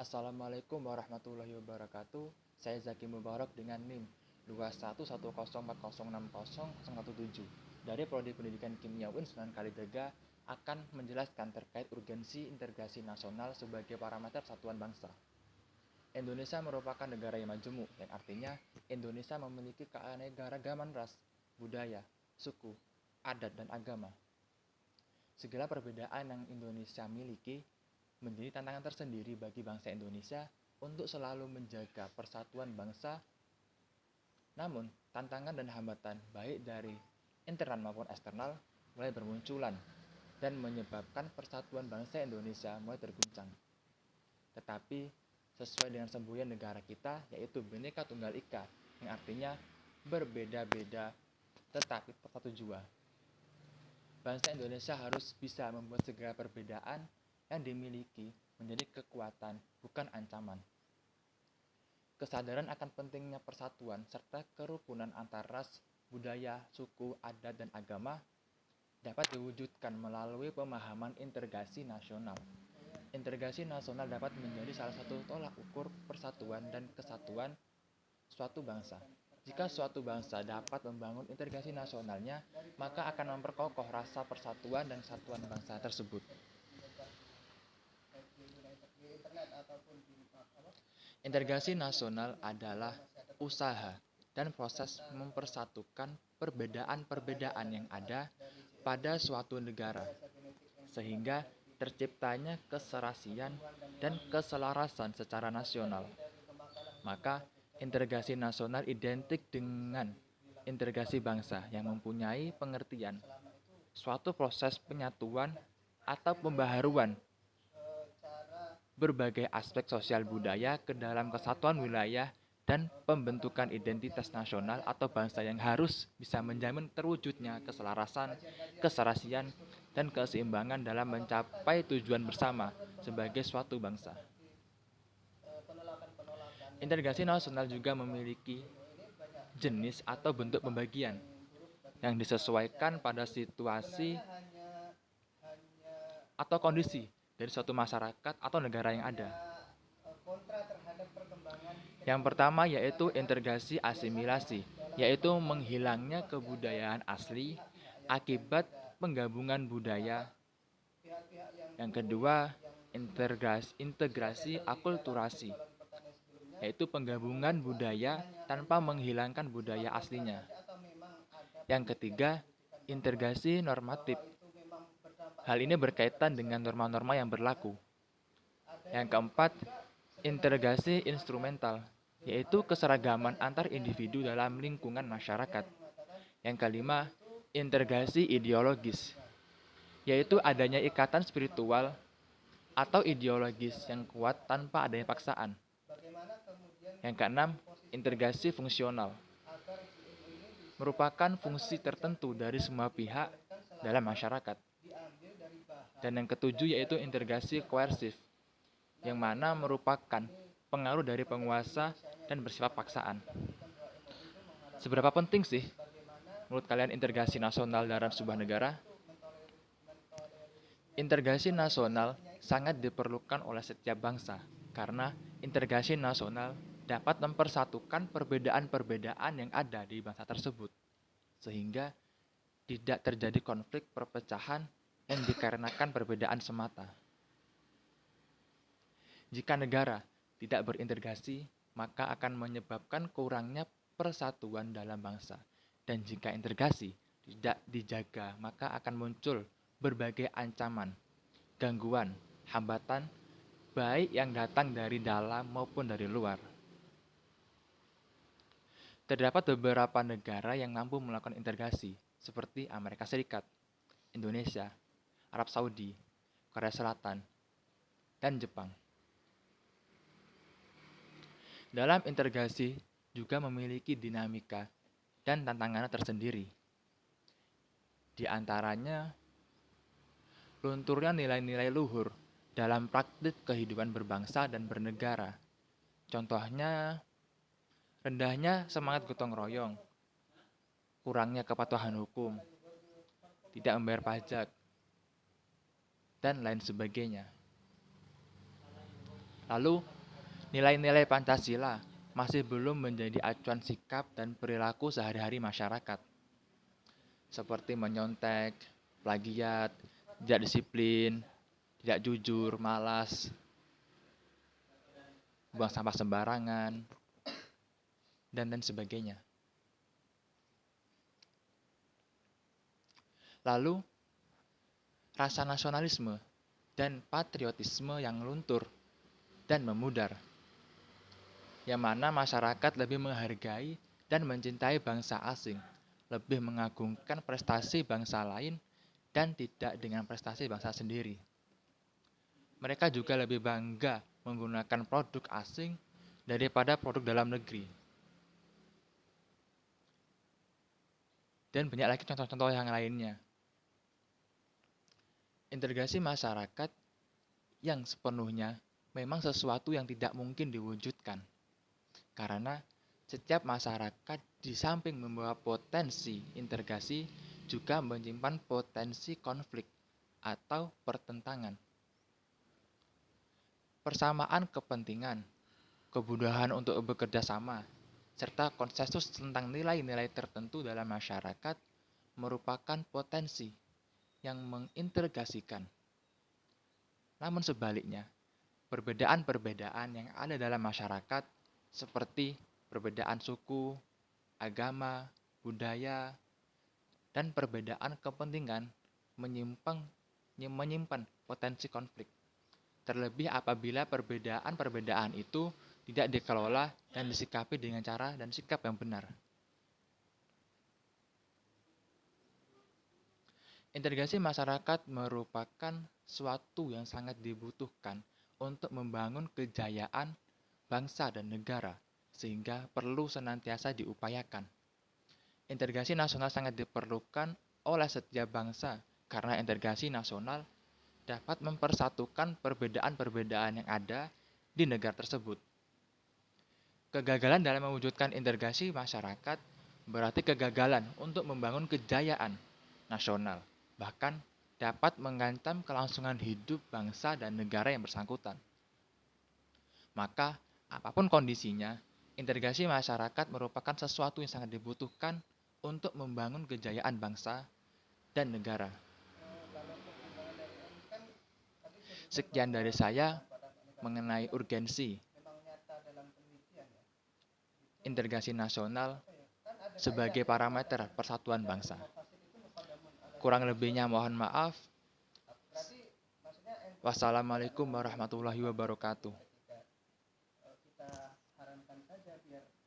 Assalamualaikum warahmatullahi wabarakatuh. Saya Zaki Mubarak dengan NIM 21110606017 dari Prodi Pendidikan Kimia UIN Sunan Kalijaga akan menjelaskan terkait urgensi integrasi nasional sebagai parameter satuan bangsa. Indonesia merupakan negara yang majemuk, yang artinya Indonesia memiliki keanekaragaman ras, budaya, suku, adat, dan agama. Segala perbedaan yang Indonesia miliki menjadi tantangan tersendiri bagi bangsa Indonesia untuk selalu menjaga persatuan bangsa. Namun, tantangan dan hambatan baik dari internal maupun eksternal mulai bermunculan dan menyebabkan persatuan bangsa Indonesia mulai terguncang. Tetapi, sesuai dengan semboyan negara kita, yaitu Bhinneka Tunggal Ika, yang artinya berbeda-beda tetapi bersatu jua. Bangsa Indonesia harus bisa membuat segala perbedaan yang dimiliki menjadi kekuatan, bukan ancaman. Kesadaran akan pentingnya persatuan serta kerukunan antar ras, budaya, suku, adat, dan agama dapat diwujudkan melalui pemahaman integrasi nasional. Integrasi nasional dapat menjadi salah satu tolak ukur persatuan dan kesatuan suatu bangsa. Jika suatu bangsa dapat membangun integrasi nasionalnya, maka akan memperkokoh rasa persatuan dan kesatuan bangsa tersebut. Integrasi nasional adalah usaha dan proses mempersatukan perbedaan-perbedaan yang ada pada suatu negara, sehingga terciptanya keserasian dan keselarasan secara nasional. Maka, integrasi nasional identik dengan integrasi bangsa yang mempunyai pengertian suatu proses penyatuan atau pembaharuan berbagai aspek sosial budaya ke dalam kesatuan wilayah dan pembentukan identitas nasional atau bangsa yang harus bisa menjamin terwujudnya keselarasan, keserasian, dan keseimbangan dalam mencapai tujuan bersama sebagai suatu bangsa. Integrasi nasional juga memiliki jenis atau bentuk pembagian yang disesuaikan pada situasi atau kondisi dari suatu masyarakat atau negara yang ada. Yang pertama yaitu integrasi asimilasi, yaitu menghilangnya kebudayaan asli akibat penggabungan budaya. Yang kedua, integrasi akulturasi, yaitu penggabungan budaya tanpa menghilangkan budaya aslinya. Yang ketiga, integrasi normatif. Hal ini berkaitan dengan norma-norma yang berlaku. Yang keempat, integrasi instrumental, yaitu keseragaman antar individu dalam lingkungan masyarakat. Yang kelima, integrasi ideologis, yaitu adanya ikatan spiritual atau ideologis yang kuat tanpa adanya paksaan. Yang keenam, integrasi fungsional, merupakan fungsi tertentu dari semua pihak dalam masyarakat. Dan yang ketujuh yaitu integrasi koersif, yang mana merupakan pengaruh dari penguasa dan bersifat paksaan. Seberapa penting sih menurut kalian integrasi nasional dalam sebuah negara? Integrasi nasional sangat diperlukan oleh setiap bangsa, karena integrasi nasional dapat mempersatukan perbedaan-perbedaan yang ada di bangsa tersebut, sehingga tidak terjadi konflik perpecahan yang dikarenakan perbedaan semata. Jika negara tidak berintegrasi, maka akan menyebabkan kurangnya persatuan dalam bangsa. Dan jika integrasi tidak dijaga, maka akan muncul berbagai ancaman, gangguan, hambatan, baik yang datang dari dalam maupun dari luar. Terdapat beberapa negara yang mampu melakukan integrasi, seperti Amerika Serikat, Indonesia, Arab Saudi, Korea Selatan, dan Jepang. Dalam integrasi juga memiliki dinamika dan tantangannya tersendiri. Di antaranya, lunturnya nilai-nilai luhur dalam praktik kehidupan berbangsa dan bernegara. Contohnya, rendahnya semangat gotong royong, kurangnya kepatuhan hukum, tidak membayar pajak, dan lain sebagainya. Lalu, nilai-nilai Pancasila masih belum menjadi acuan sikap dan perilaku sehari-hari masyarakat, seperti menyontek, plagiat, tidak disiplin, tidak jujur, malas, buang sampah sembarangan, dan lain sebagainya. Lalu, rasa nasionalisme dan patriotisme yang luntur dan memudar, yang mana masyarakat lebih menghargai dan mencintai bangsa asing, lebih mengagungkan prestasi bangsa lain dan tidak dengan prestasi bangsa sendiri. Mereka juga lebih bangga menggunakan produk asing daripada produk dalam negeri. Dan banyak lagi contoh-contoh yang lainnya. Integrasi masyarakat yang sepenuhnya memang sesuatu yang tidak mungkin diwujudkan. Karena setiap masyarakat di samping membawa potensi integrasi juga menyimpan potensi konflik atau pertentangan. Persamaan kepentingan, kebutuhan untuk bekerja sama, serta konsensus tentang nilai-nilai tertentu dalam masyarakat merupakan potensi yang mengintegrasikan. Namun sebaliknya, perbedaan-perbedaan yang ada dalam masyarakat seperti perbedaan suku, agama, budaya, dan perbedaan kepentingan menyimpan potensi konflik. Terlebih apabila perbedaan-perbedaan itu tidak dikelola dan disikapi dengan cara dan sikap yang benar. Integrasi masyarakat merupakan suatu yang sangat dibutuhkan untuk membangun kejayaan bangsa dan negara, sehingga perlu senantiasa diupayakan. Integrasi nasional sangat diperlukan oleh setiap bangsa, karena integrasi nasional dapat mempersatukan perbedaan-perbedaan yang ada di negara tersebut. Kegagalan dalam mewujudkan integrasi masyarakat berarti kegagalan untuk membangun kejayaan nasional, bahkan dapat mengancam kelangsungan hidup bangsa dan negara yang bersangkutan. Maka, apapun kondisinya, integrasi masyarakat merupakan sesuatu yang sangat dibutuhkan untuk membangun kejayaan bangsa dan negara. Sekian dari saya mengenai urgensi integrasi nasional sebagai parameter persatuan bangsa. Kurang lebihnya mohon maaf. Wassalamualaikum warahmatullahi wabarakatuh.